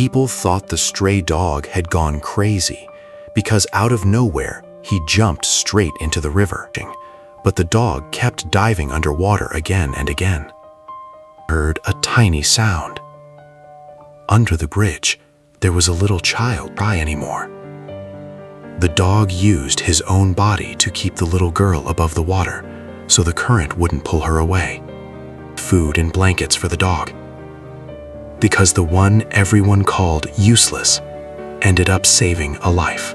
People thought the stray dog had gone crazy because out of nowhere, he jumped straight into the river. But the dog kept diving underwater again and again. Heard a tiny sound. Under the bridge, there was a little child cry anymore. The dog used his own body to keep the little girl above the water so the current wouldn't pull her away. Food and blankets for the dog. Because the one everyone called useless ended up saving a life.